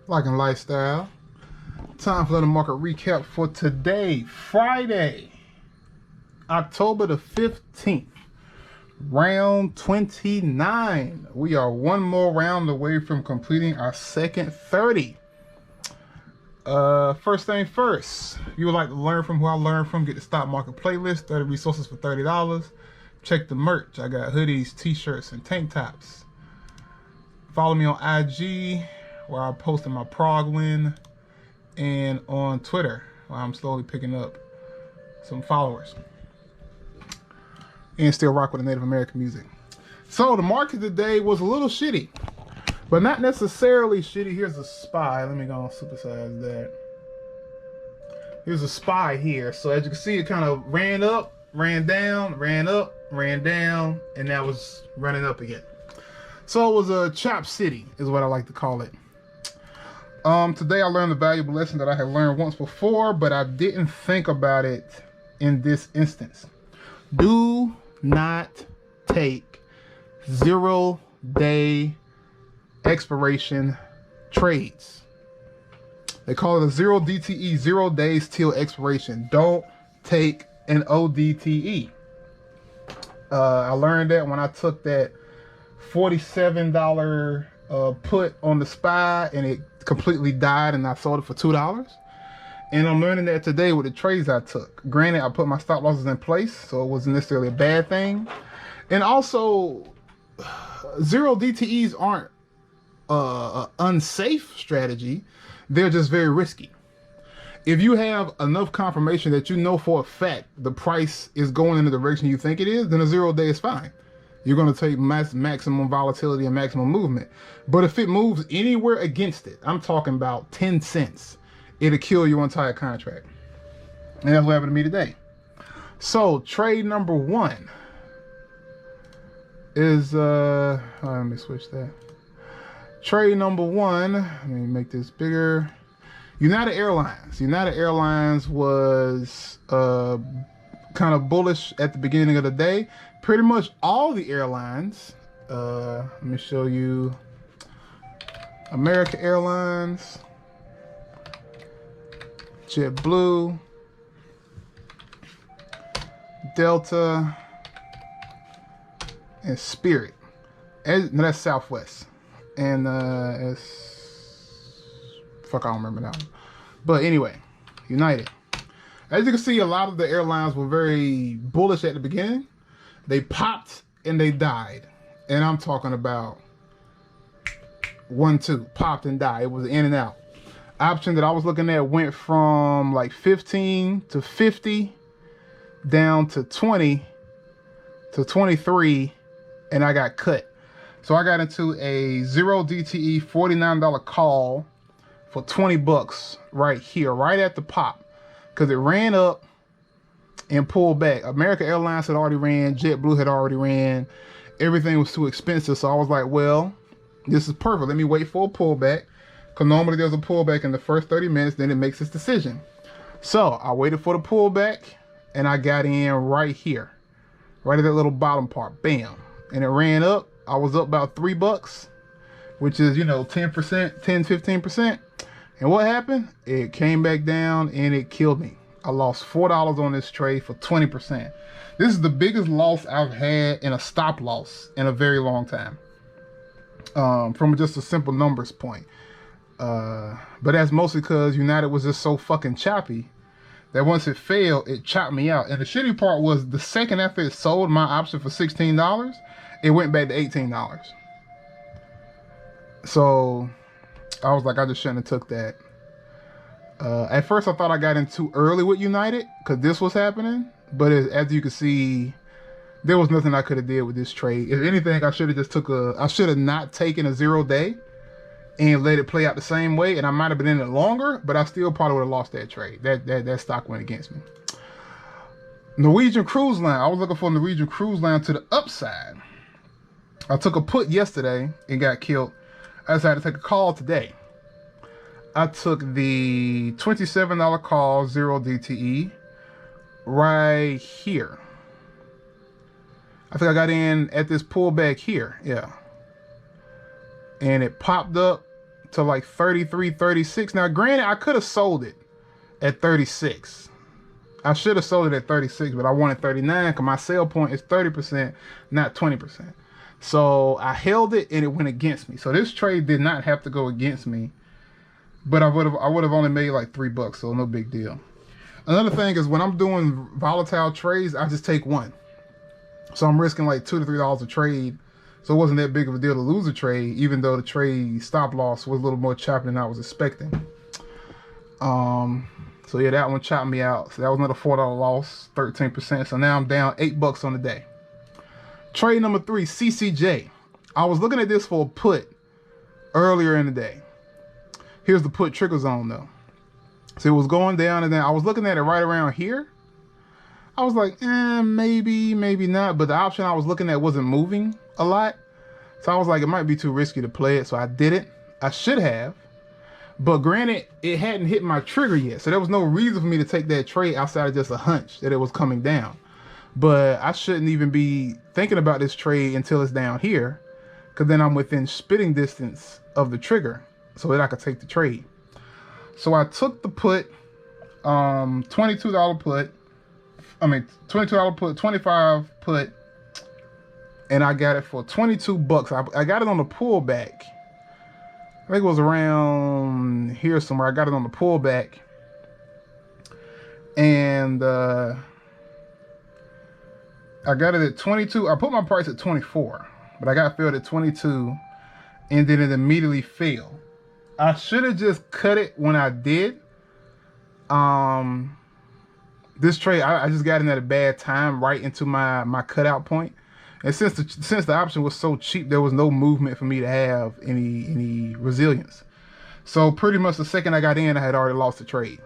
Life and lifestyle. Time for the market recap for today, Friday, October the 15th, round 29. We are one more round away from completing our second 30. First thing first, if you would like to learn from who I learned from, get the stock market playlist, 30 resources for $30. Check the merch. I got hoodies, t-shirts, and tank tops. Follow me on IG, where I'm posting my prog win, and on Twitter, where I'm slowly picking up some followers. And still rock with the Native American music. So the market today was a little shitty, but not necessarily shitty. Here's a SPY. Let me go and supersize that. Here's a SPY here. So as you can see, it kind of ran up, ran down, ran up, ran down, and now it's running up again. So it was a chop city, is what I like to call it. Today I learned a valuable lesson that I had learned once before, but I didn't think about it in this instance. Do not take 0-day expiration trades. They call it a 0 DTE, 0 days till expiration. Don't take an ODTE. I learned that when I took that $47 put on the SPY and it completely died and I sold it for $2. And I'm learning that today with the trades I took. Granted, I put my stop losses in place, so it wasn't necessarily a bad thing. And also, 0 DTEs aren't an unsafe strategy. They're just very risky. If you have enough confirmation that you know for a fact the price is going in the direction you think it is, then a 0 day is fine. You're going to take maximum volatility and maximum movement. But if it moves anywhere against it, I'm talking about 10 cents, it'll kill your entire contract. And that's what happened to me today. So trade number one is, let me switch that. Trade number one, let me make this bigger. United Airlines. United Airlines was kind of bullish at the beginning of the day. Pretty much all the airlines. Let me show you. American Airlines, JetBlue, Delta, and Spirit. No, that's Southwest. And fuck, I don't remember that one. But anyway, United. As you can see, a lot of the airlines were very bullish at the beginning. They popped and they died. And I'm talking about 1-2, popped and died. It was in and out. Option that I was looking at went from like 15 to 50 down to 20 to 23, and I got cut. So I got into a 0 DTE $49 call for 20 bucks right here, right at the pop, because it ran up and pulled back. American Airlines had already ran, JetBlue had already ran. Everything was too expensive, so I was like, well, this is perfect. Let me wait for a pullback, because normally there's a pullback in the first 30 minutes, then it makes its decision. So I waited for the pullback, and I got in right here, right at that little bottom part, bam. And it ran up. I was up about $3, which is, 10%, 10-15%. And what happened? It came back down and it killed me. I lost $4 on this trade for 20%. This is the biggest loss I've had in a stop loss in a very long time. From just a simple numbers point. But that's mostly because United was just so fucking choppy that once it failed, it chopped me out. And the shitty part was the second after it sold my option for $16, it went back to $18. So I was like, I just shouldn't have took that. At first I thought I got in too early with United because this was happening. But as you can see, there was nothing I could have did with this trade. If anything, I should have just I should have not taken a 0 day and let it play out the same way. And I might have been in it longer, but I still probably would have lost that trade. That stock went against me. Norwegian Cruise Line. I was looking for Norwegian Cruise Line to the upside. I took a put yesterday and got killed. I decided to take a call today. I took the $27 call, 0 DTE, right here. I think I got in at this pullback here, yeah. And it popped up to like 33, 36. Now, granted, I could have sold it at 36. I should have sold it at 36, but I wanted 39 because my sale point is 30%, not 20%. So I held it and it went against me. So this trade did not have to go against me, but I would have only made like $3, so no big deal. Another thing is when I'm doing volatile trades, I just take one. So I'm risking like $2 to $3 a trade. So it wasn't that big of a deal to lose a trade, even though the trade stop loss was a little more choppy than I was expecting. So yeah, that one chopped me out. So that was another $4 loss, 13%. So now I'm down $8 on the day. Trade number 3, CCJ. I was looking at this for a put earlier in the day. Here's the put trigger zone though. So it was going down and then I was looking at it right around here. I was like, maybe, maybe not. But the option I was looking at wasn't moving a lot. So I was like, it might be too risky to play it. So I didn't. I should have. But granted, it hadn't hit my trigger yet. So there was no reason for me to take that trade outside of just a hunch that it was coming down. But I shouldn't even be thinking about this trade until it's down here. Because then I'm within spitting distance of the trigger so that I could take the trade. So I took the put, $22 put. $22 put, 25 put, and I got it for $22. I got it on the pullback. I think it was around here somewhere. I got it on the pullback, and I got it at 22. I put my price at 24, but I got filled at 22, and then it immediately fell. I should have just cut it when I did. This trade, I just got in at a bad time, right into my cutout point. And since the option was so cheap, there was no movement for me to have any resilience. So pretty much the second I got in, I had already lost the trade.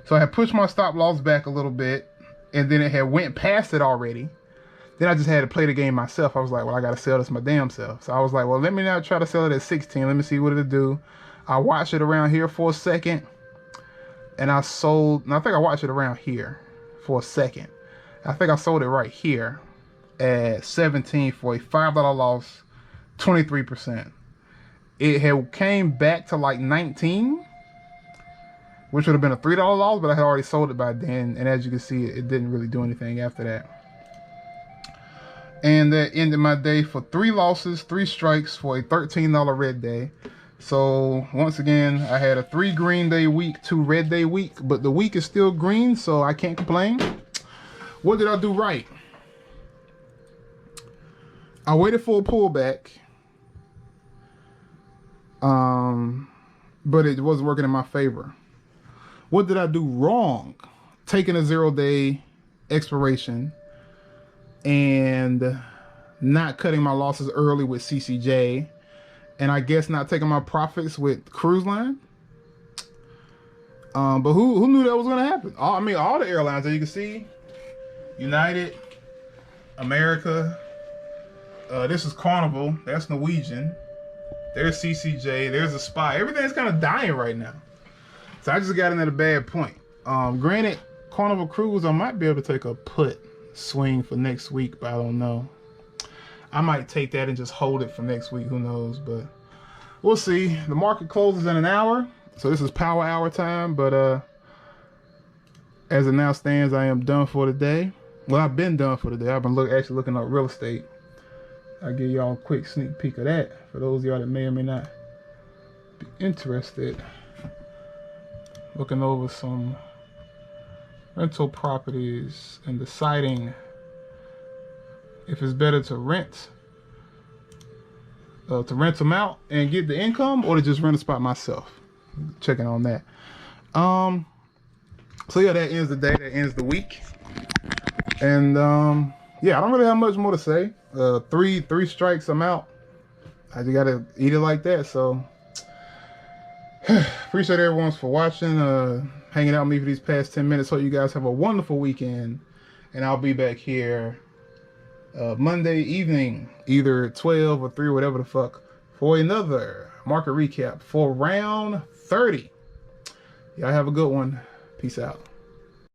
So I had pushed my stop loss back a little bit, and then it had went past it already. Then I just had to play the game myself. I was like, well, I got to sell this my damn self. So I was like, well, let me not try to sell it at 16. Let me see what it'll do. I watched it around here for a second. And I sold, and I think I watched it around here for a second. I think I sold it right here at 17 for a $5 loss, 23%. It had came back to like 19, which would have been a $3 loss, but I had already sold it by then. And as you can see, it didn't really do anything after that. And that ended my day for 3 losses, 3 strikes for a $13 red day. So once again, I had a 3 green day week, 2 red day week, but the week is still green, so I can't complain. What did I do right? I waited for a pullback, but it wasn't working in my favor. What did I do wrong? Taking a 0-day expiration and not cutting my losses early with CCJ. And I guess not taking my profits with Cruise Line. But who knew that was going to happen? All the airlines that you can see. United, America. This is Carnival. That's Norwegian. There's CCJ. There's a Spy. Everything's kind of dying right now. So I just got in at a bad point. Granted, Carnival Cruise, I might be able to take a put swing for next week, but I don't know. I might take that and just hold it for next week. Who knows? But we'll see. The market closes in an hour. So this is power hour time. But as it now stands, I am done for the day. Well, I've been done for the day. I've been actually looking up real estate. I'll give y'all a quick sneak peek of that. For those of y'all that may or may not be interested. Looking over some rental properties and deciding if it's better to rent them out and get the income, or to just rent a spot myself. Checking on that. So yeah, that ends the day. That ends the week. And yeah, I don't really have much more to say. Three strikes, I'm out. I just gotta eat it like that. So appreciate everyone for watching, hanging out with me for these past 10 minutes. Hope you guys have a wonderful weekend, and I'll be back here Monday evening, either 12 or 3, whatever the fuck, for another market recap for round 30. Y'all have a good one. Peace out.